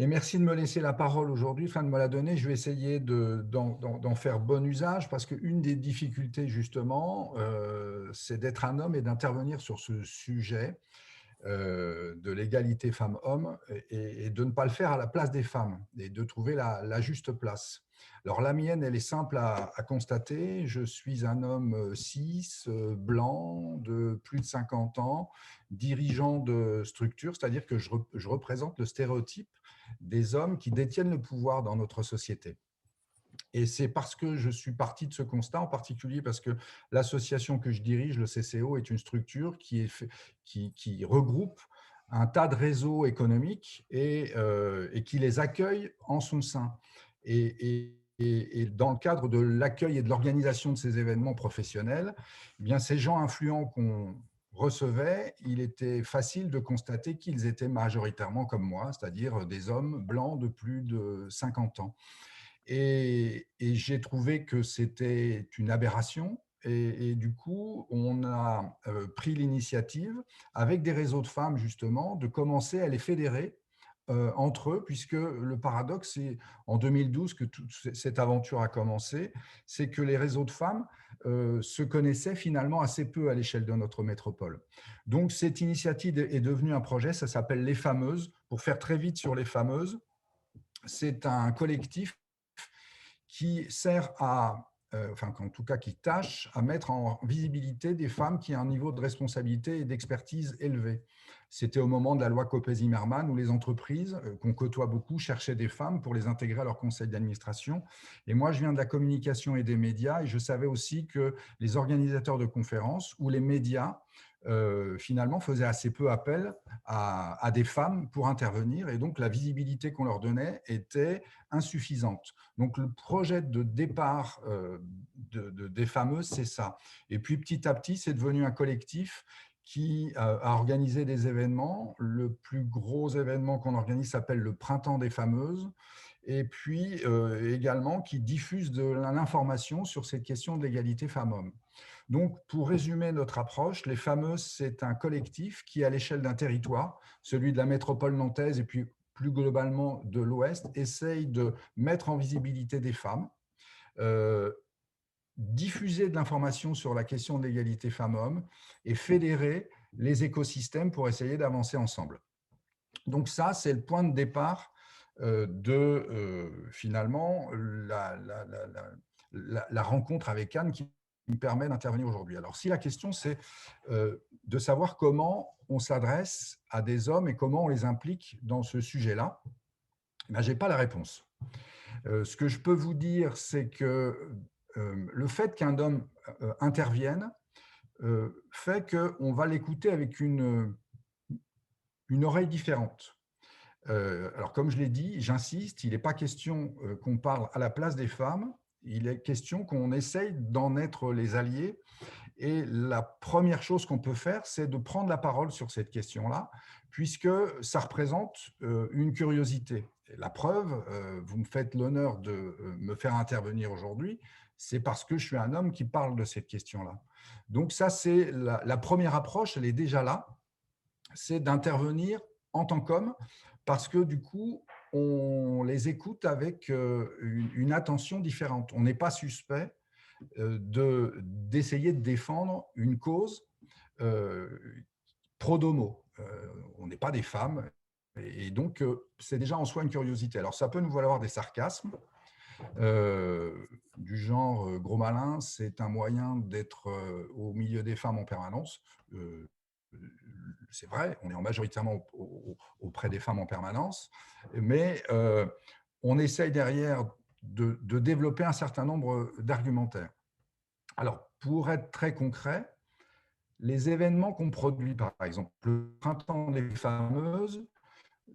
Et merci de me laisser la parole aujourd'hui, enfin de me la donner. Je vais essayer d'en faire bon usage parce qu'une des difficultés, justement, c'est d'être un homme et d'intervenir sur ce sujet de l'égalité femmes-hommes et de ne pas le faire à la place des femmes et de trouver la juste place. Alors la mienne, elle est simple à constater. Je suis un homme cis, blanc, de plus de 50 ans, dirigeant de structure, c'est-à-dire que je représente le stéréotype des hommes qui détiennent le pouvoir dans notre société. Et c'est parce que je suis parti de ce constat, en particulier parce que l'association que je dirige, le CCO, est une structure qui regroupe un tas de réseaux économiques et qui les accueille en son sein. Et dans le cadre de l'accueil et de l'organisation de ces événements professionnels, eh bien, ces gens influents qu'on recevait, il était facile de constater qu'ils étaient majoritairement comme moi, c'est-à-dire des hommes blancs de plus de 50 ans. Et j'ai trouvé que c'était une aberration. Et du coup, on a pris l'initiative, avec des réseaux de femmes justement, de commencer à les fédérer entre eux, puisque le paradoxe, c'est en 2012 que toute cette aventure a commencé, c'est que les réseaux de femmes se connaissaient finalement assez peu à l'échelle de notre métropole. Donc cette initiative est devenue un projet, ça s'appelle Les Fameuses. Pour faire très vite sur Les Fameuses, c'est un collectif qui sert à, enfin en tout cas qui tâche à mettre en visibilité des femmes qui ont un niveau de responsabilité et d'expertise élevé. C'était au moment de la loi Copé-Zimmermann où les entreprises qu'on côtoie beaucoup cherchaient des femmes pour les intégrer à leur conseil d'administration. Et moi, je viens de la communication et des médias et je savais aussi que les organisateurs de conférences ou les médias finalement faisaient assez peu appel à des femmes pour intervenir et donc la visibilité qu'on leur donnait était insuffisante. Donc le projet de départ des fameuses, c'est ça. Et puis petit à petit, c'est devenu un collectif qui a organisé des événements. Le plus gros événement qu'on organise s'appelle le Printemps des Fameuses, et puis également qui diffuse de l'information sur cette question de l'égalité femmes-hommes. Donc, pour résumer notre approche, les Fameuses, c'est un collectif qui, à l'échelle d'un territoire, celui de la métropole nantaise et puis plus globalement de l'Ouest, essaye de mettre en visibilité des femmes, euh, diffuser de l'information sur la question de l'égalité femmes-hommes et fédérer les écosystèmes pour essayer d'avancer ensemble. Donc ça, c'est le point de départ de finalement la rencontre avec Anne qui me permet d'intervenir aujourd'hui. Alors si la question c'est de savoir comment on s'adresse à des hommes et comment on les implique dans ce sujet-là, ben, je n'ai pas la réponse. Ce que je peux vous dire, c'est que le fait qu'un homme intervienne fait qu'on va l'écouter avec une oreille différente. Alors, comme je l'ai dit, j'insiste, il n'est pas question qu'on parle à la place des femmes, il est question qu'on essaye d'en être les alliés. Et la première chose qu'on peut faire, c'est de prendre la parole sur cette question-là, puisque ça représente une curiosité. Et la preuve, vous me faites l'honneur de me faire intervenir aujourd'hui, c'est parce que je suis un homme qui parle de cette question-là. Donc ça, c'est la première approche, elle est déjà là, c'est d'intervenir en tant qu'homme, parce que du coup, on les écoute avec une attention différente. On n'est pas suspect d'essayer de défendre une cause euh, pro domo. On n'est pas des femmes, et donc c'est déjà en soi une curiosité. Alors ça peut nous valoir des sarcasmes, du genre gros malin, c'est un moyen d'être au milieu des femmes en permanence. C'est vrai, on est majoritairement auprès des femmes en permanence, mais on essaye derrière de développer un certain nombre d'argumentaires. Alors, pour être très concret, les événements qu'on produit, par exemple, le Printemps des Fameuses,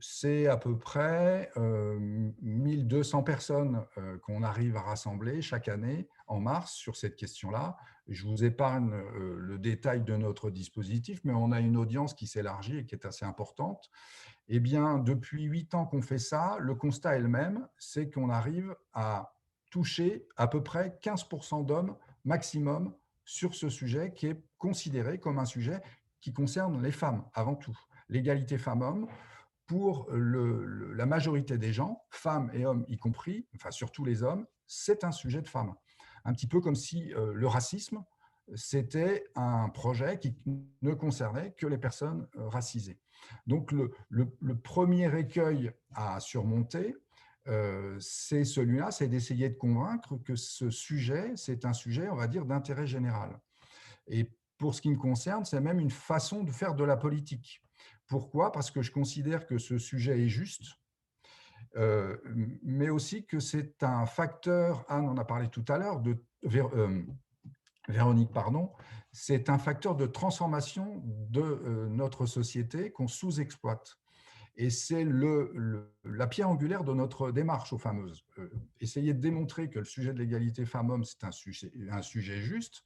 c'est à peu près 1200 personnes qu'on arrive à rassembler chaque année en mars sur cette question-là. Je vous épargne le détail de notre dispositif, mais on a une audience qui s'élargit et qui est assez importante. Eh bien, depuis 8 ans qu'on fait ça, le constat est le même, c'est qu'on arrive à toucher à peu près 15% d'hommes maximum sur ce sujet qui est considéré comme un sujet qui concerne les femmes avant tout. L'égalité femmes-hommes, pour la majorité des gens, femmes et hommes y compris, enfin surtout les hommes, c'est un sujet de femme. Un petit peu comme si le racisme, c'était un projet qui ne concernait que les personnes racisées. Donc le premier écueil à surmonter, c'est celui-là, c'est d'essayer de convaincre que ce sujet, c'est un sujet, on va dire, d'intérêt général. Et pour ce qui me concerne, c'est même une façon de faire de la politique. Pourquoi? Parce que je considère que ce sujet est juste, mais aussi que c'est un facteur, Anne en a parlé tout à l'heure, Véronique, pardon, c'est un facteur de transformation de notre société qu'on sous-exploite. Et c'est la pierre angulaire de notre démarche aux fameuses. Essayer de démontrer que le sujet de l'égalité femmes-hommes, c'est un sujet juste,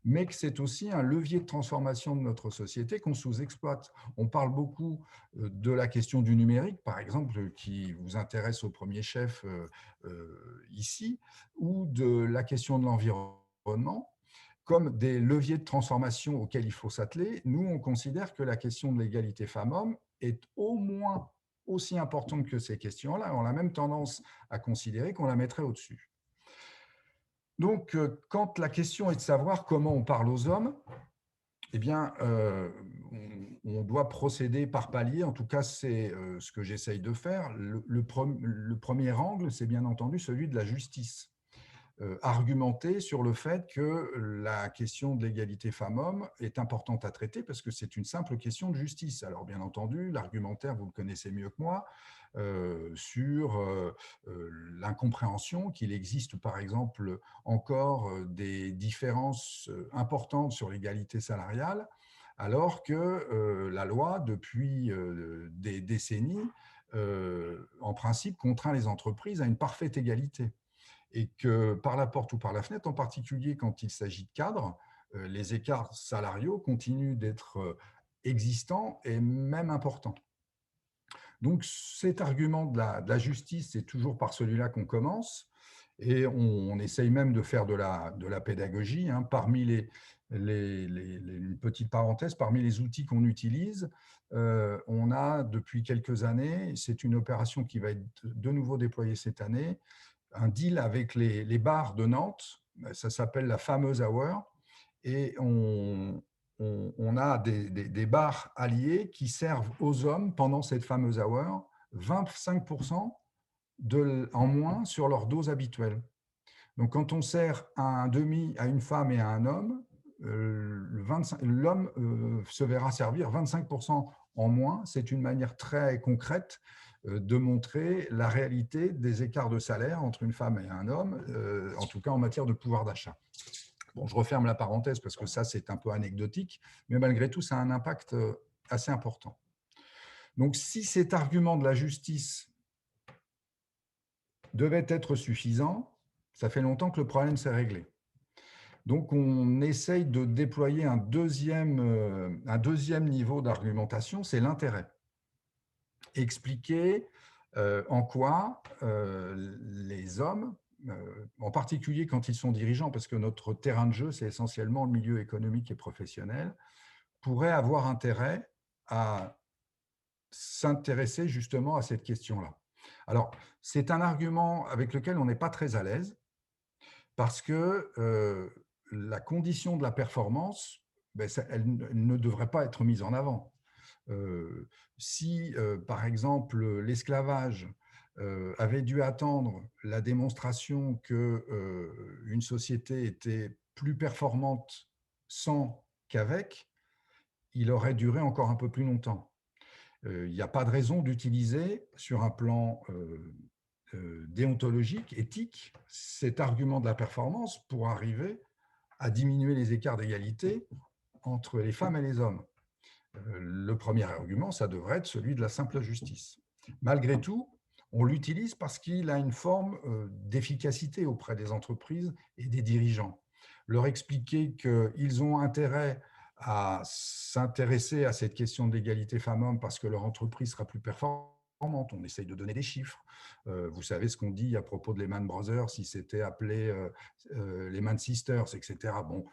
mais que c'est aussi un levier de transformation de notre société qu'on sous-exploite. On parle beaucoup de la question du numérique, par exemple, qui vous intéresse au premier chef ici, ou de la question de l'environnement comme des leviers de transformation auxquels il faut s'atteler. Nous, on considère que la question de l'égalité femmes-hommes est au moins aussi importante que ces questions-là. On a même tendance à considérer qu'on la mettrait au-dessus. Donc, quand la question est de savoir comment on parle aux hommes, eh bien, on doit procéder par palier. En tout cas, c'est ce que j'essaye de faire. Le premier angle, c'est bien entendu celui de la justice. Argumenter sur le fait que la question de l'égalité femmes-hommes est importante à traiter parce que c'est une simple question de justice. Alors bien entendu, l'argumentaire, vous le connaissez mieux que moi, sur l'incompréhension qu'il existe par exemple encore des différences importantes sur l'égalité salariale, alors que la loi, depuis des décennies, en principe, contraint les entreprises à une parfaite égalité et que par la porte ou par la fenêtre, en particulier quand il s'agit de cadres, les écarts salariaux continuent d'être existants et même importants. Donc cet argument de la justice, c'est toujours par celui-là qu'on commence, et on essaye même de faire de la pédagogie. Hein. Parmi une petite parenthèse, parmi les outils qu'on utilise, on a depuis quelques années, c'est une opération qui va être de nouveau déployée cette année, un deal avec les bars de Nantes, ça s'appelle la fameuse hour, et on a des bars alliés qui servent aux hommes pendant cette fameuse hour 25% en moins sur leur dose habituelle. Donc quand on sert à un demi à une femme et à un homme, l'homme se verra servir 25% en moins. C'est une manière très concrète de montrer la réalité des écarts de salaire entre une femme et un homme, en tout cas en matière de pouvoir d'achat. Bon, je referme la parenthèse parce que ça, c'est un peu anecdotique, mais malgré tout, ça a un impact assez important. Donc, si cet argument de la justice devait être suffisant, ça fait longtemps que le problème s'est réglé. Donc, on essaye de déployer un deuxième niveau d'argumentation, c'est l'intérêt. Expliquer en quoi les hommes, en particulier quand ils sont dirigeants, parce que notre terrain de jeu, c'est essentiellement le milieu économique et professionnel, pourraient avoir intérêt à s'intéresser justement à cette question-là. Alors, c'est un argument avec lequel on n'est pas très à l'aise, parce que la condition de la performance, elle ne devrait pas être mise en avant. Si, par exemple, l'esclavage avait dû attendre la démonstration qu'une société était plus performante sans qu'avec, il aurait duré encore un peu plus longtemps. Il n'y a pas de raison d'utiliser, sur un plan déontologique, éthique, cet argument de la performance pour arriver à diminuer les écarts d'égalité entre les femmes et les hommes. Le premier argument, ça devrait être celui de la simple justice. Malgré tout, on l'utilise parce qu'il a une forme d'efficacité auprès des entreprises et des dirigeants. Leur expliquer qu'ils ont intérêt à s'intéresser à cette question d'égalité femmes-hommes parce que leur entreprise sera plus performante, On essaye de donner des chiffres. Vous savez ce qu'on dit à propos de Lehman Brothers, si c'était appelé Lehman Sisters, etc. Bon,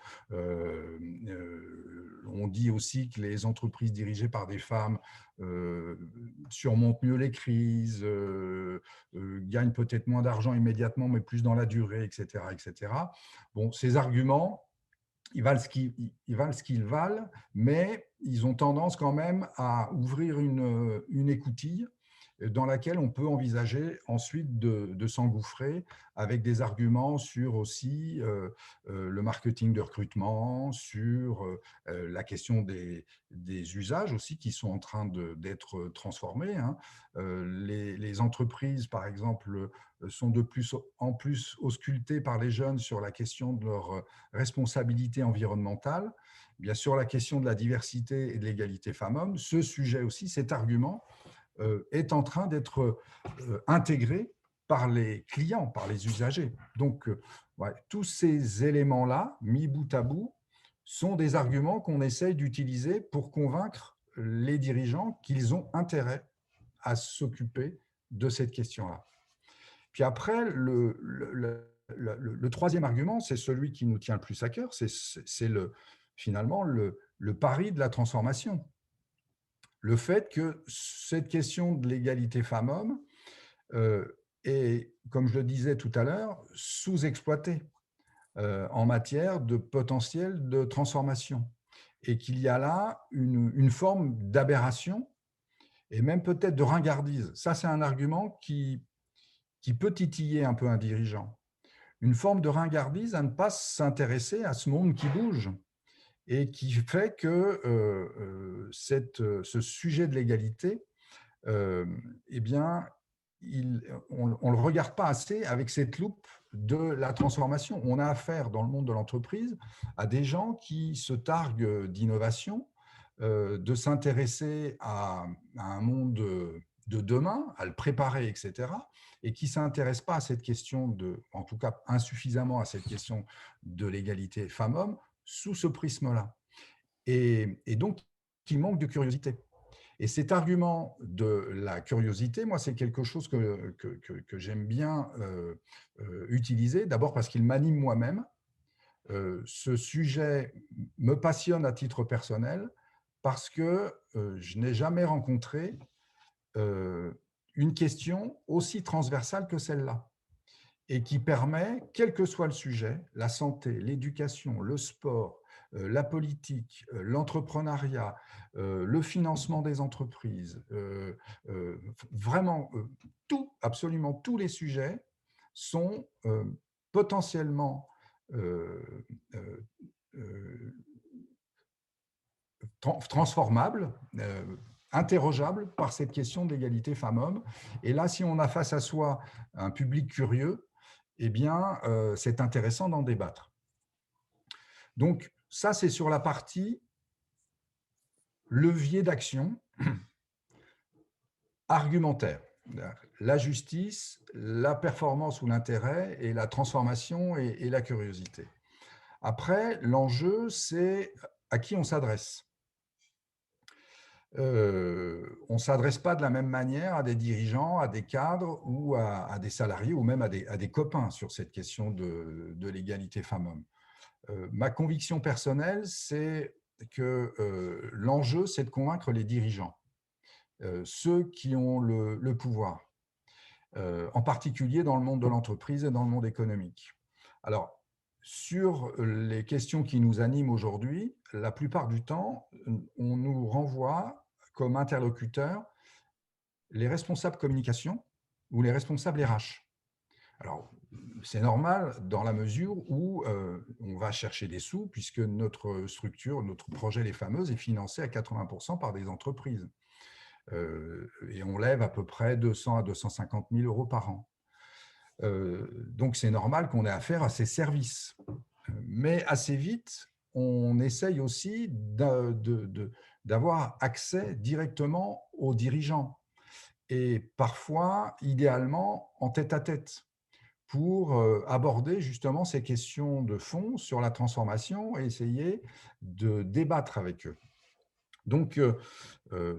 on dit aussi que les entreprises dirigées par des femmes surmontent mieux les crises, gagnent peut-être moins d'argent immédiatement, mais plus dans la durée, etc., etc. Bon, ces arguments, ils valent ce qu'ils valent, mais ils ont tendance quand même à ouvrir une écoutille dans laquelle on peut envisager ensuite de s'engouffrer avec des arguments sur aussi le marketing de recrutement, sur la question des usages aussi qui sont en train d'être transformés. Hein. Les entreprises, par exemple, sont de plus en plus auscultées par les jeunes sur la question de leur responsabilité environnementale. Bien sûr, la question de la diversité et de l'égalité femmes-hommes, ce sujet aussi, cet argument, est en train d'être intégré par les clients, par les usagers. Donc, ouais, tous ces éléments-là, mis bout à bout, sont des arguments qu'on essaye d'utiliser pour convaincre les dirigeants qu'ils ont intérêt à s'occuper de cette question-là. Puis après, le troisième argument, c'est celui qui nous tient le plus à cœur, c'est finalement le pari de la transformation. Le fait que cette question de l'égalité femmes-hommes est, comme je le disais tout à l'heure, sous-exploitée en matière de potentiel de transformation. Et qu'il y a là une forme d'aberration et même peut-être de ringardise. Ça, c'est un argument qui peut titiller un peu un dirigeant. Une forme de ringardise à ne pas s'intéresser à ce monde qui bouge et qui fait que ce sujet de l'égalité, eh bien, on ne le regarde pas assez avec cette loupe de la transformation. On a affaire dans le monde de l'entreprise à des gens qui se targuent d'innovation, de s'intéresser à un monde de demain, à le préparer, etc., et qui ne s'intéressent pas à cette question en tout cas insuffisamment à cette question de l'égalité femmes-hommes sous ce prisme-là. Et donc, qui manque de curiosité. Et cet argument de la curiosité, moi, c'est quelque chose que j'aime bien utiliser, d'abord parce qu'il m'anime moi-même. Ce sujet me passionne à titre personnel parce que je n'ai jamais rencontré une question aussi transversale que celle-là et qui permet, quel que soit le sujet, la santé, l'éducation, le sport, la politique, l'entrepreneuriat, le financement des entreprises, vraiment tout, absolument tous les sujets sont potentiellement transformables, interrogeables par cette question d'égalité femmes-hommes. Et là, si on a face à soi un public curieux, eh bien, c'est intéressant d'en débattre. Donc, ça, c'est sur la partie levier d'action argumentaire. La justice, la performance ou l'intérêt, et la transformation et la curiosité. Après, l'enjeu, c'est à qui on s'adresse. On ne s'adresse pas de la même manière à des dirigeants, à des cadres ou à des salariés ou même à des copains sur cette question de l'égalité femmes-hommes. Ma conviction personnelle, c'est que l'enjeu, c'est de convaincre les dirigeants, ceux qui ont le pouvoir, en particulier dans le monde de l'entreprise et dans le monde économique. Alors, sur les questions qui nous animent aujourd'hui, la plupart du temps, on nous renvoie comme interlocuteurs les responsables communication ou les responsables RH. Alors, c'est normal dans la mesure où on va chercher des sous puisque notre structure, notre projet Les Fameuses est financé à 80% par des entreprises. Et on lève à peu près 200 à 250 000 euros par an. Donc, c'est normal qu'on ait affaire à ces services. Mais assez vite, on essaye aussi d'avoir accès directement aux dirigeants et parfois, idéalement, en tête-à-tête pour aborder justement ces questions de fond sur la transformation et essayer de débattre avec eux. Donc,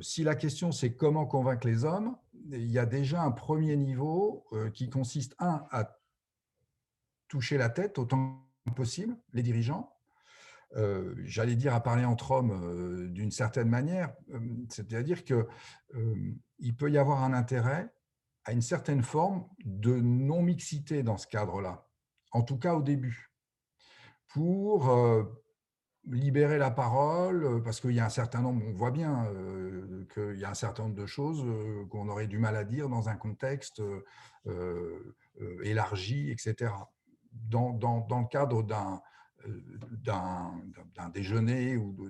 si la question c'est comment convaincre les hommes, il y a déjà un premier niveau qui consiste, à toucher la tête autant que possible, les dirigeants. J'allais dire à parler entre hommes d'une certaine manière, c'est-à-dire qu'il peut y avoir un intérêt à une certaine forme de non-mixité dans ce cadre-là, en tout cas au début, pour libérer la parole, parce qu'il y a un certain nombre, on voit bien qu'il y a un certain nombre de choses qu'on aurait du mal à dire dans un contexte élargi, etc. Dans le cadre euh, d'un déjeuner ou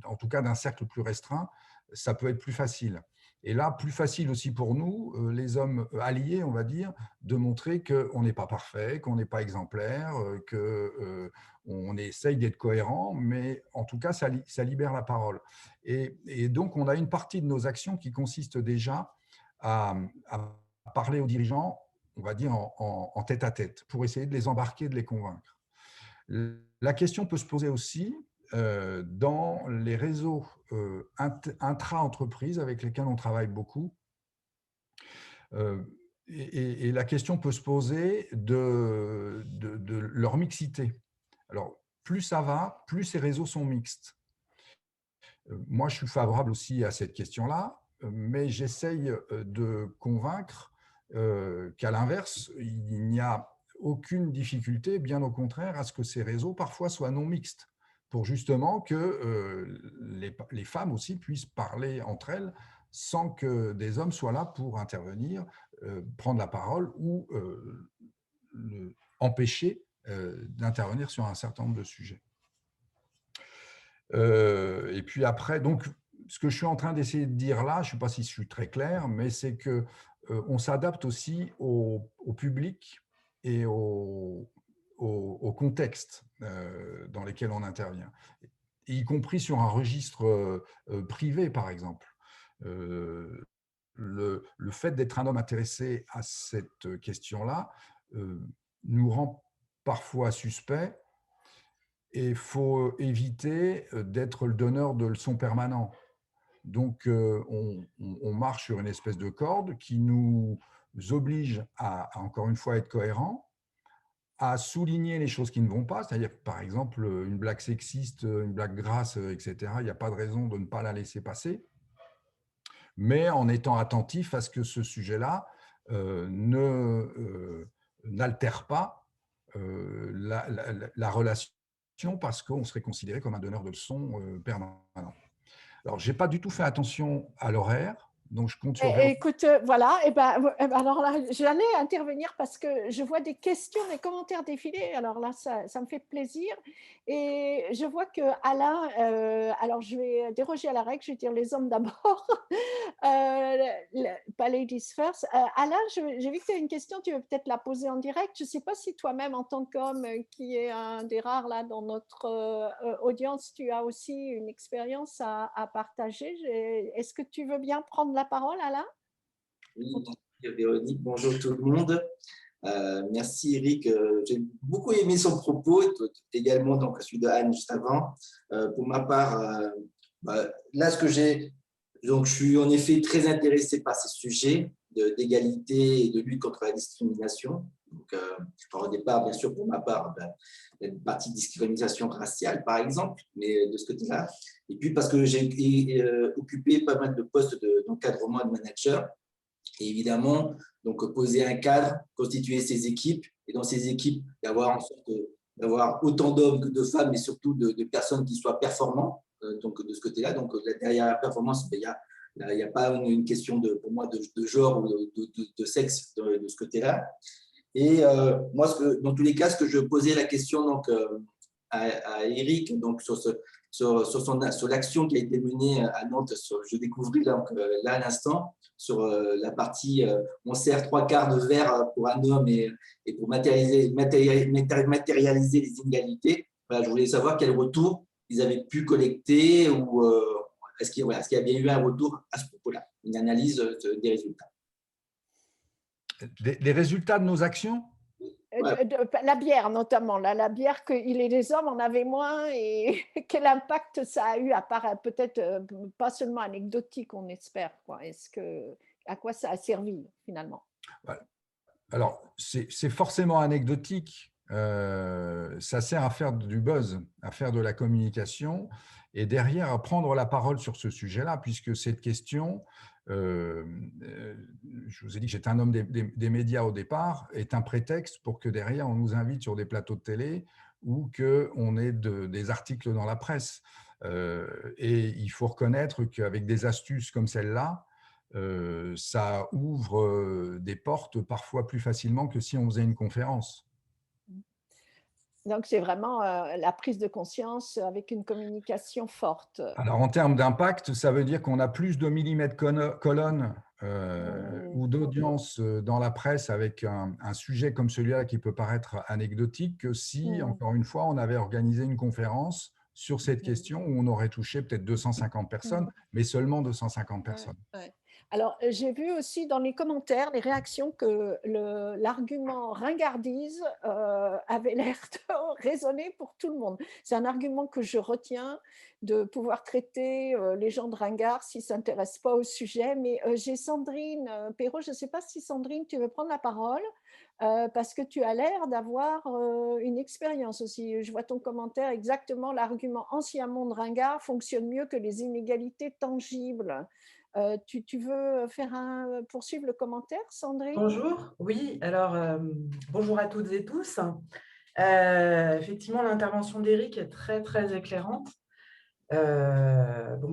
en tout cas d'un cercle plus restreint, ça peut être plus facile. Et là, plus facile aussi pour nous, les hommes alliés, on va dire, de montrer qu'on n'est pas parfait, qu'on n'est pas exemplaire, qu'on essaye d'être cohérent, mais en tout cas, ça libère la parole. Et donc, on a une partie de nos actions qui consiste déjà à parler aux dirigeants, on va dire en tête à tête, pour essayer de les embarquer, de les convaincre. La question peut se poser aussi dans les réseaux intra-entreprises avec lesquels on travaille beaucoup. Et la question peut se poser de leur mixité. Alors, plus ça va, plus ces réseaux sont mixtes. Moi, je suis favorable aussi à cette question-là, mais j'essaye de convaincre qu'à l'inverse, il n'y a aucune difficulté, bien au contraire, à ce que ces réseaux parfois soient non mixtes, pour justement que les femmes aussi puissent parler entre elles sans que des hommes soient là pour intervenir, prendre la parole ou empêcher d'intervenir sur un certain nombre de sujets. Et puis après, donc, ce que je suis en train d'essayer de dire là, je ne sais pas si je suis très clair, mais c'est que on s'adapte aussi au public et au contexte dans lesquels on intervient, y compris sur un registre privé, par exemple. Le fait d'être un homme intéressé à cette question-là nous rend parfois suspects, et il faut éviter d'être le donneur de leçons permanents. Donc, on marche sur une espèce de corde qui nous oblige encore une fois, être cohérents, à souligner les choses qui ne vont pas, c'est-à-dire par exemple, une blague sexiste, une blague grasse, etc., il n'y a pas de raison de ne pas la laisser passer, mais en étant attentif à ce que ce sujet-là n'altère pas la relation, parce qu'on serait considéré comme un donneur de leçons permanent. Alors, je n'ai pas du tout fait attention à l'horaire, donc je compte sur Véronique. Écoute, voilà, alors là, j'allais intervenir parce que je vois des questions, des commentaires défiler. Alors là, ça me fait plaisir. Et je vois que Alain, alors je vais déroger à la règle, je vais dire les hommes d'abord, pas ladies first. Alain, j'ai vu que tu as une question, tu veux peut-être la poser en direct. Je ne sais pas si toi-même, en tant qu'homme qui est un des rares là dans notre audience, tu as aussi une expérience à partager. Est-ce que tu veux bien prendre la parole, Alain? Oui, Véronique, bonjour tout le monde. Merci Eric, j'ai beaucoup aimé son propos, également donc celui de Anne juste avant. Pour ma part, là ce que j'ai, donc je suis en effet très intéressé par ces sujets d'égalité et de lutte contre la discrimination. Donc, je parle au départ, bien sûr, pour ma part, une partie de discrimination raciale, par exemple, mais de ce côté-là. Et puis parce que j'ai occupé pas mal de postes d'encadrement et de manager. Et évidemment, donc poser un cadre, constituer ses équipes, et dans ces équipes, d'avoir en sorte d'avoir autant d'hommes que de femmes, mais surtout de personnes qui soient performantes. Donc de ce côté-là, donc derrière la performance, il n'y a pas une question pour moi de genre ou de sexe de ce côté-là. Et moi, dans tous les cas, ce que je posais la question donc à Eric, donc sur l'action qui a été menée à Nantes, je découvris donc, là à l'instant sur la partie on sert 3/4 de verre pour un homme et pour matérialiser les inégalités. Voilà, je voulais savoir quel retour ils avaient pu collecter ou est-ce qu'il y a bien eu un retour à ce propos-là, une analyse des résultats. Les résultats de nos actions? Ouais. La bière notamment, la bière que les hommes en avaient moins et quel impact ça a eu, à part peut-être pas seulement anecdotique, on espère, quoi. à quoi ça a servi finalement? Voilà. Alors, c'est forcément anecdotique. Ça sert à faire du buzz, à faire de la communication et derrière à prendre la parole sur ce sujet-là, puisque cette question, euh, euh, je vous ai dit que j'étais un homme des médias au départ, est un prétexte pour que derrière on nous invite sur des plateaux de télé ou qu'on ait des articles dans la presse. Et il faut reconnaître qu'avec des astuces comme celle-là, ça ouvre des portes parfois plus facilement que si on faisait une conférence. Donc, c'est vraiment la prise de conscience avec une communication forte. Alors, en termes d'impact, ça veut dire qu'on a plus de millimètres colonnes ou d'audience dans la presse avec un sujet comme celui-là qui peut paraître anecdotique que si, encore une fois, on avait organisé une conférence sur cette question où on aurait touché peut-être 250 personnes, mais seulement 250 personnes. Alors, j'ai vu aussi dans les commentaires, les réactions que l'argument ringardise avait l'air de résonner pour tout le monde. C'est un argument que je retiens, de pouvoir traiter les gens de ringards s'ils ne s'intéressent pas au sujet. Mais j'ai Sandrine Perrault, je ne sais pas si Sandrine, tu veux prendre la parole parce que tu as l'air d'avoir une expérience aussi. Je vois ton commentaire, exactement, l'argument « ancien monde ringard fonctionne mieux que les inégalités tangibles ». Tu veux poursuivre le commentaire, Sandrine? Bonjour, oui, alors bonjour à toutes et tous. Effectivement, l'intervention d'Éric est très, très éclairante.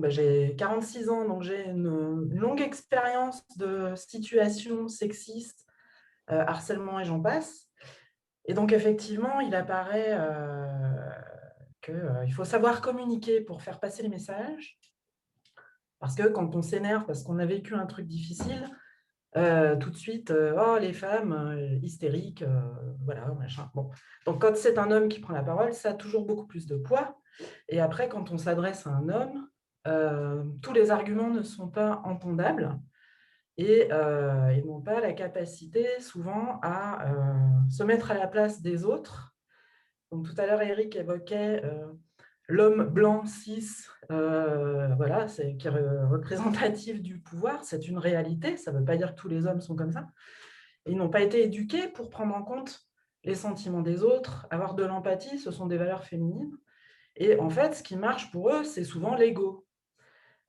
J'ai 46 ans, donc j'ai une longue expérience de situations sexistes, harcèlement et j'en passe. Et donc, effectivement, il apparaît qu'il faut savoir communiquer pour faire passer les messages. Parce que quand on s'énerve, parce qu'on a vécu un truc difficile, tout de suite, oh, les femmes hystériques, voilà, machin. Bon. Donc, quand c'est un homme qui prend la parole, ça a toujours beaucoup plus de poids. Et après, quand on s'adresse à un homme, tous les arguments ne sont pas entendables et ils n'ont pas la capacité souvent à se mettre à la place des autres. Donc, tout à l'heure, Eric évoquait l'homme blanc, cis, voilà, qui est représentatif du pouvoir. C'est une réalité, ça ne veut pas dire que tous les hommes sont comme ça. Et ils n'ont pas été éduqués pour prendre en compte les sentiments des autres, avoir de l'empathie, ce sont des valeurs féminines. Et en fait, ce qui marche pour eux, c'est souvent l'ego.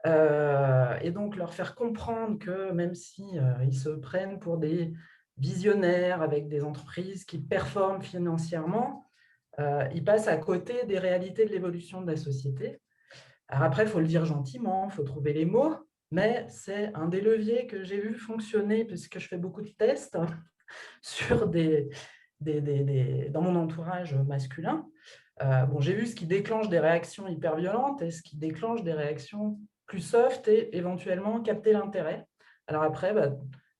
Et donc, leur faire comprendre que même si ils se prennent pour des visionnaires avec des entreprises qui performent financièrement, ils passent à côté des réalités de l'évolution de la société. Alors après, il faut le dire gentiment, il faut trouver les mots, mais c'est un des leviers que j'ai vu fonctionner puisque je fais beaucoup de tests sur dans mon entourage masculin. J'ai vu ce qui déclenche des réactions hyper violentes et ce qui déclenche des réactions plus soft et éventuellement capter l'intérêt. Alors après,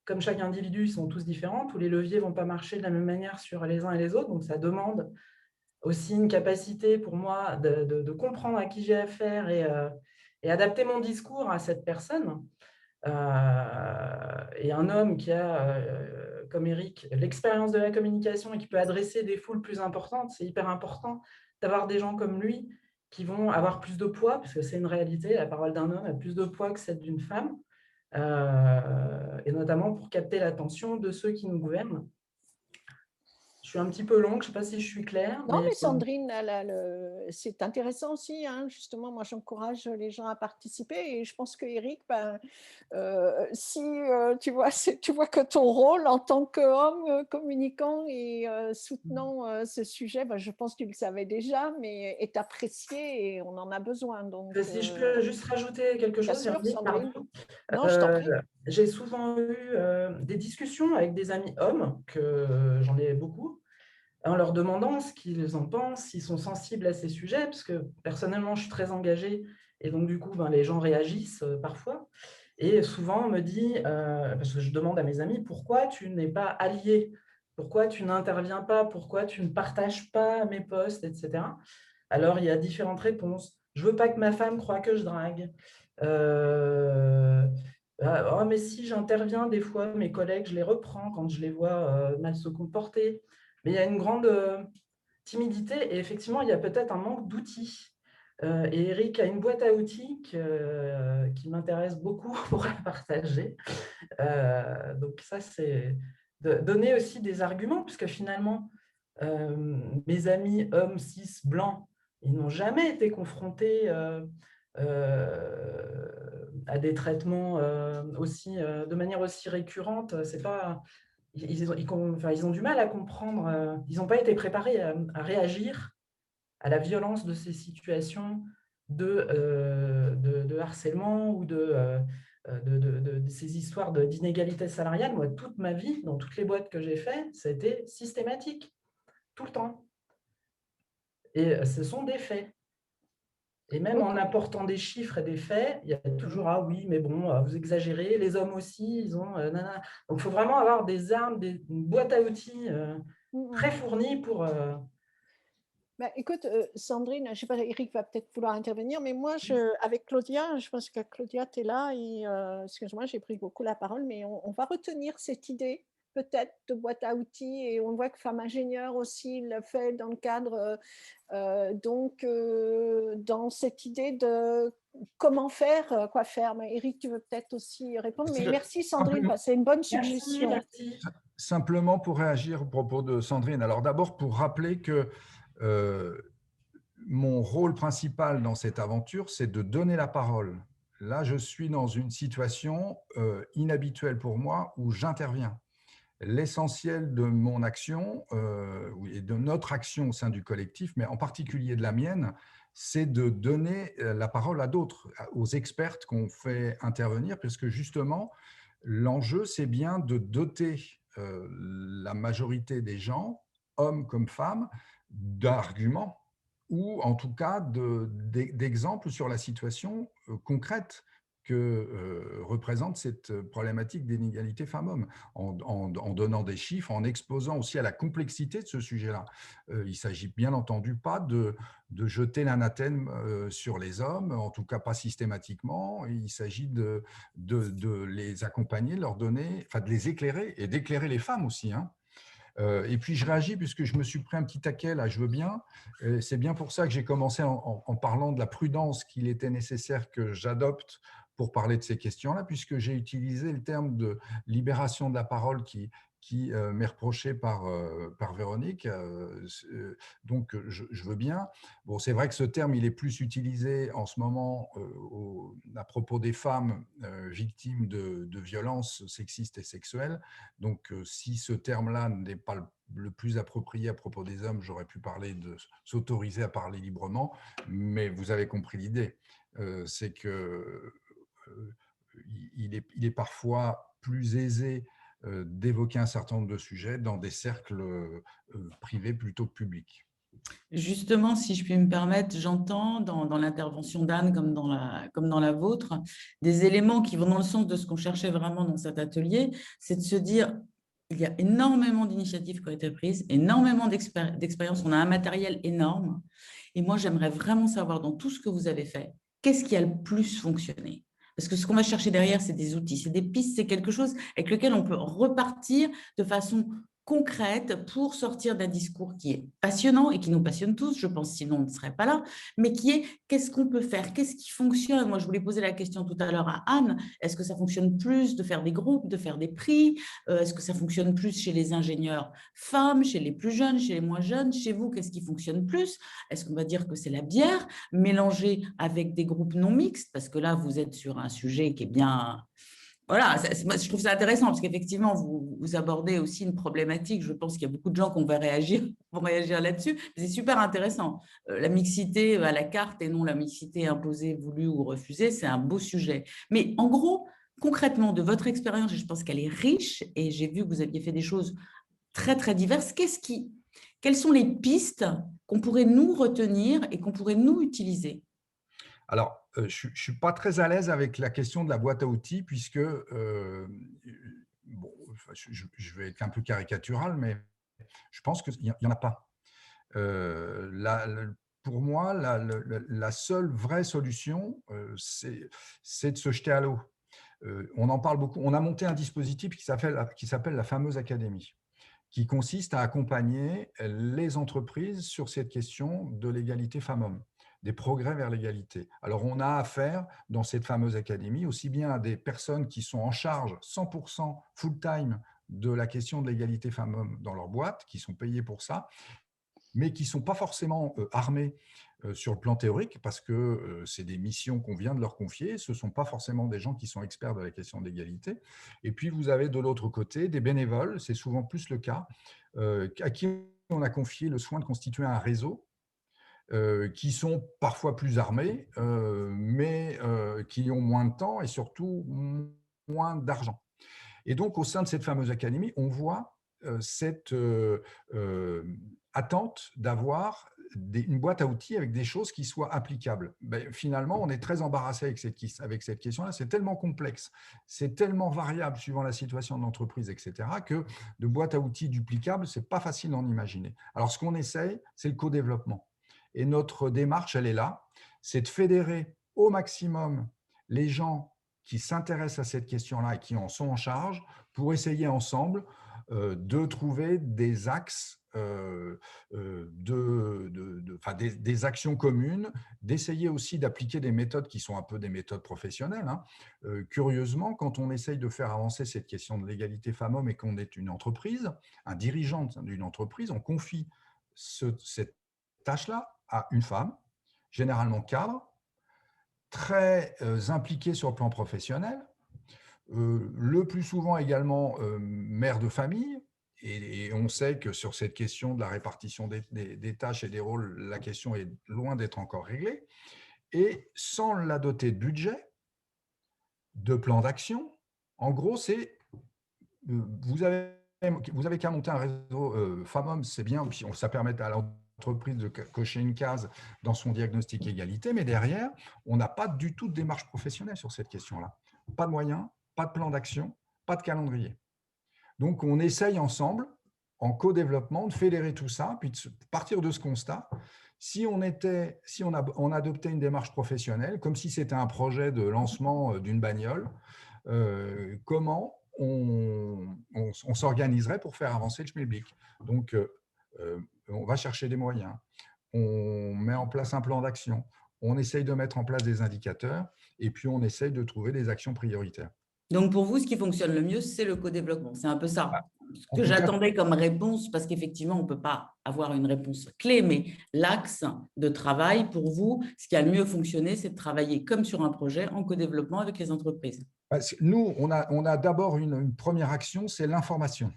comme chaque individu, ils sont tous différents, tous les leviers ne vont pas marcher de la même manière sur les uns et les autres, donc ça demande aussi une capacité pour moi de comprendre à qui j'ai affaire et adapter mon discours à cette personne. Et un homme qui a, comme Eric, l'expérience de la communication et qui peut adresser des foules plus importantes, c'est hyper important d'avoir des gens comme lui qui vont avoir plus de poids, parce que c'est une réalité, la parole d'un homme a plus de poids que celle d'une femme, et notamment pour capter l'attention de ceux qui nous gouvernent. Je suis un petit peu longue, je ne sais pas si je suis claire. Non, mais Sandrine, c'est intéressant aussi. Hein, justement, moi, j'encourage les gens à participer. Et je pense que Eric, si tu vois que ton rôle en tant qu'homme communicant et soutenant ce sujet, je pense que tu le savais déjà, mais est apprécié et on en a besoin. Donc, si je peux juste rajouter quelque chose, sûr, Sandrine. Non, je t'en prie. J'ai souvent eu des discussions avec des amis hommes, que j'en ai beaucoup, en leur demandant ce qu'ils en pensent, s'ils sont sensibles à ces sujets, parce que personnellement, je suis très engagée, et donc du coup, les gens réagissent parfois. Et souvent, on me dit, parce que je demande à mes amis, pourquoi tu n'es pas allié? Pourquoi tu n'interviens pas? Pourquoi tu ne partages pas mes posts, etc. Alors, il y a différentes réponses. Je ne veux pas que ma femme croie que je drague. Oh, mais si j'interviens, des fois, mes collègues, je les reprends quand je les vois mal se comporter. Mais il y a une grande timidité et effectivement, il y a peut-être un manque d'outils. Et Eric a une boîte à outils qui m'intéresse beaucoup pour la partager. Donc ça, c'est de donner aussi des arguments, puisque finalement, mes amis hommes cis blancs, ils n'ont jamais été confrontés à des traitements de manière aussi récurrente. C'est pas, ils ont du mal à comprendre, ils n'ont pas été préparés à réagir à la violence de ces situations de harcèlement ou de ces histoires d'inégalité salariale. Moi, toute ma vie, dans toutes les boîtes que j'ai faites, ça a été systématique, tout le temps. Et ce sont des faits. Et même en apportant des chiffres et des faits, il y a toujours « Ah oui, mais bon, vous exagérez, les hommes aussi, ils ont… nanana ». Donc, il faut vraiment avoir des armes, une boîte à outils très fournie pour… Bah, écoute, Sandrine, je ne sais pas, Eric va peut-être vouloir intervenir, mais moi, avec Claudia, je pense que Claudia, tu es là, et excuse-moi, j'ai pris beaucoup la parole, mais on va retenir cette idée peut-être de boîte à outils, et on voit que Femme Ingénieure aussi le fait dans le cadre, dans cette idée de comment faire, quoi faire. Mais Eric, tu veux peut-être aussi répondre, mais merci Sandrine, c'est une bonne suggestion. Merci. Simplement pour réagir au propos de Sandrine, alors d'abord pour rappeler que mon rôle principal dans cette aventure, c'est de donner la parole. Là, je suis dans une situation inhabituelle pour moi où j'interviens. L'essentiel de mon action et de notre action au sein du collectif, mais en particulier de la mienne, c'est de donner la parole à d'autres, aux expertes qu'on fait intervenir, puisque justement, l'enjeu, c'est bien de doter la majorité des gens, hommes comme femmes, d'arguments ou en tout cas d'exemples sur la situation concrète que représente cette problématique d'inégalité femmes-hommes, en donnant des chiffres, en exposant aussi à la complexité de ce sujet-là. Il ne s'agit bien entendu pas de jeter l'anathème sur les hommes, en tout cas pas systématiquement. Il s'agit de les accompagner, de leur donner, enfin de les éclairer et d'éclairer les femmes aussi, hein. Et puis je réagis puisque je me suis pris un petit taquet là, je veux bien. C'est bien pour ça que j'ai commencé en parlant de la prudence qu'il était nécessaire que j'adopte pour parler de ces questions-là, puisque j'ai utilisé le terme de libération de la parole qui m'est reproché par Véronique. Donc je veux bien. Bon, c'est vrai que ce terme, il est plus utilisé en ce moment à propos des femmes victimes de violences sexistes et sexuelles. Donc, si ce terme-là n'est pas le plus approprié à propos des hommes, j'aurais pu parler de s'autoriser à parler librement, mais vous avez compris l'idée. C'est que il est parfois plus aisé d'évoquer un certain nombre de sujets dans des cercles privés plutôt que publics. Justement, si je puis me permettre, j'entends dans l'intervention d'Anne comme dans la vôtre, des éléments qui vont dans le sens de ce qu'on cherchait vraiment dans cet atelier, c'est de se dire, il y a énormément d'initiatives qui ont été prises, énormément d'expériences, on a un matériel énorme, et moi j'aimerais vraiment savoir dans tout ce que vous avez fait, qu'est-ce qui a le plus fonctionné ? Parce que ce qu'on va chercher derrière, c'est des outils, c'est des pistes, c'est quelque chose avec lequel on peut repartir de façon concrète pour sortir d'un discours qui est passionnant et qui nous passionne tous, je pense, sinon on ne serait pas là, mais qui est qu'est-ce qu'on peut faire, qu'est-ce qui fonctionne. Moi, je voulais poser la question tout à l'heure à Anne, est-ce que ça fonctionne plus de faire des groupes, de faire des prix, est-ce que ça fonctionne plus chez les ingénieurs femmes, chez les plus jeunes, chez les moins jeunes, chez vous, qu'est-ce qui fonctionne plus? Est-ce qu'on va dire que c'est la bière mélangée avec des groupes non mixtes, parce que là, vous êtes sur un sujet qui est bien… Voilà, je trouve ça intéressant parce qu'effectivement, vous abordez aussi une problématique. Je pense qu'il y a beaucoup de gens qui vont réagir là-dessus. C'est super intéressant. La mixité à la carte et non la mixité imposée, voulue ou refusée, c'est un beau sujet. Mais en gros, concrètement, de votre expérience, je pense qu'elle est riche et j'ai vu que vous aviez fait des choses très, très diverses. Quelles sont les pistes qu'on pourrait nous retenir et qu'on pourrait nous utiliser ? Alors, je ne suis pas très à l'aise avec la question de la boîte à outils, puisque, bon, je vais être un peu caricatural, mais je pense qu'il n'y en a pas. Pour moi, la seule vraie solution, c'est de se jeter à l'eau. On en parle beaucoup. On a monté un dispositif qui s'appelle la fameuse académie, qui consiste à accompagner les entreprises sur cette question de l'égalité femmes-hommes. des progrès vers l'égalité. Alors, on a affaire dans cette fameuse académie aussi bien à des personnes qui sont en charge 100% full-time de la question de l'égalité femmes-hommes dans leur boîte, qui sont payées pour ça, mais qui ne sont pas forcément armés sur le plan théorique, parce que c'est des missions qu'on vient de leur confier, ce ne sont pas forcément des gens qui sont experts de la question de l'égalité. Et puis, vous avez de l'autre côté des bénévoles, c'est souvent plus le cas, à qui on a confié le soin de constituer un réseau, qui sont parfois plus armés, mais qui ont moins de temps et surtout moins d'argent. Et donc, au sein de cette fameuse académie, on voit cette attente d'avoir une boîte à outils avec des choses qui soient applicables. Ben, finalement, on est très embarrassé avec cette question-là. C'est tellement complexe, c'est tellement variable suivant la situation de l'entreprise, etc., que de boîte à outils duplicables, ce n'est pas facile d'en imaginer. Alors, ce qu'on essaye, c'est le co-développement. Et notre démarche, elle est là, c'est de fédérer au maximum les gens qui s'intéressent à cette question-là et qui en sont en charge pour essayer ensemble de trouver des axes, des actions communes, d'essayer aussi d'appliquer des méthodes qui sont un peu des méthodes professionnelles. Hein. Curieusement, quand on essaye de faire avancer cette question de l'égalité femmes-hommes et qu'on est une entreprise, un dirigeant d'une entreprise, on confie cette tâche-là à une femme, généralement cadre, très impliquée sur le plan professionnel, le plus souvent également mère de famille, et on sait que sur cette question de la répartition des tâches et des rôles, la question est loin d'être encore réglée, et sans la doter de budget, de plan d'action, en gros, c'est vous avez qu'à monter un réseau femmes-hommes, c'est bien, puis ça permet à l'entreprise de cocher une case dans son diagnostic égalité, mais derrière, on n'a pas du tout de démarche professionnelle sur cette question-là. Pas de moyens, pas de plan d'action, pas de calendrier. Donc, on essaye ensemble, en co-développement, de fédérer tout ça, puis de partir de ce constat. Si on adoptait une démarche professionnelle, comme si c'était un projet de lancement d'une bagnole, comment on s'organiserait pour faire avancer le schmilblick. Donc, on va chercher des moyens, on met en place un plan d'action, on essaye de mettre en place des indicateurs, et puis on essaye de trouver des actions prioritaires. Donc, pour vous, ce qui fonctionne le mieux, c'est le co-développement. C'est un peu ça. Ce que j'attendais comme réponse, parce qu'effectivement, on ne peut pas avoir une réponse clé, mais l'axe de travail, pour vous, ce qui a le mieux fonctionné, c'est de travailler comme sur un projet en co-développement avec les entreprises. Nous, on a d'abord une première action, c'est l'information.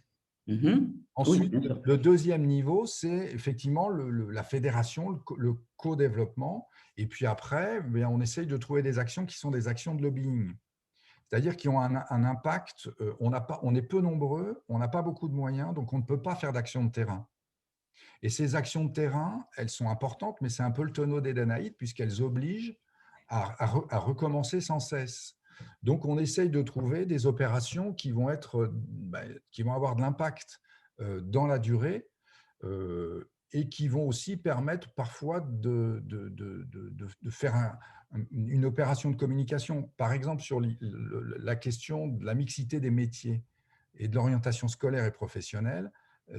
Ensuite, oui, le deuxième niveau, c'est effectivement la fédération, le co-développement. Et puis après, on essaye de trouver des actions qui sont des actions de lobbying. C'est-à-dire qui ont un impact, on est peu nombreux, on n'a pas beaucoup de moyens, donc on ne peut pas faire d'actions de terrain. Et ces actions de terrain, elles sont importantes, mais c'est un peu le tonneau des Danaïdes, puisqu'elles obligent à recommencer sans cesse. Donc, on essaye de trouver des opérations qui vont avoir de l'impact dans la durée et qui vont aussi permettre parfois de faire une opération de communication. Par exemple, sur la question de la mixité des métiers et de l'orientation scolaire et professionnelle,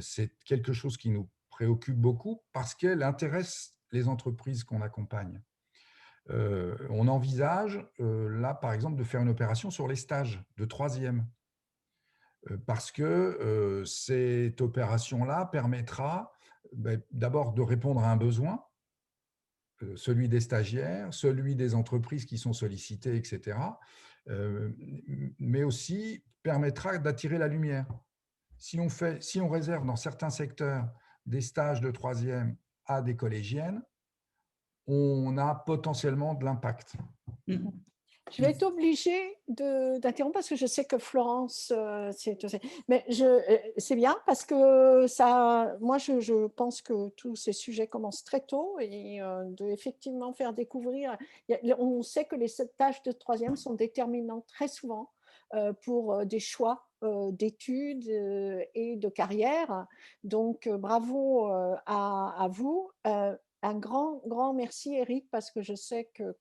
c'est quelque chose qui nous préoccupe beaucoup parce qu'elle intéresse les entreprises qu'on accompagne. On envisage, là, par exemple, de faire une opération sur les stages de troisième, parce que cette opération-là permettra d'abord de répondre à un besoin, celui des stagiaires, celui des entreprises qui sont sollicitées, etc., mais aussi permettra d'attirer la lumière. Si on réserve dans certains secteurs des stages de troisième à des collégiennes, on a potentiellement de l'impact. Je vais être obligée d'interrompre parce que je sais que Florence, mais c'est bien parce que moi, je pense que tous ces sujets commencent très tôt et de effectivement faire découvrir. On sait que les tâches de troisième sont déterminantes très souvent pour des choix d'études et de carrière. Donc, bravo à vous. Un grand merci, Eric, parce que je sais que,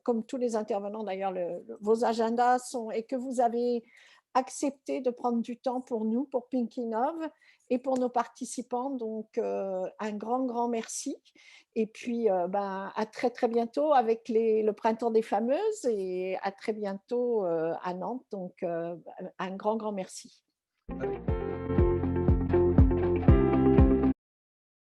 comme tous les intervenants, d'ailleurs, vos agendas et que vous avez accepté de prendre du temps pour nous, pour Pink Innov. et pour nos participants. Donc, un grand merci. Et puis, à très, très bientôt avec le Printemps des Fameuses et à très bientôt à Nantes. Donc, un grand merci. Avec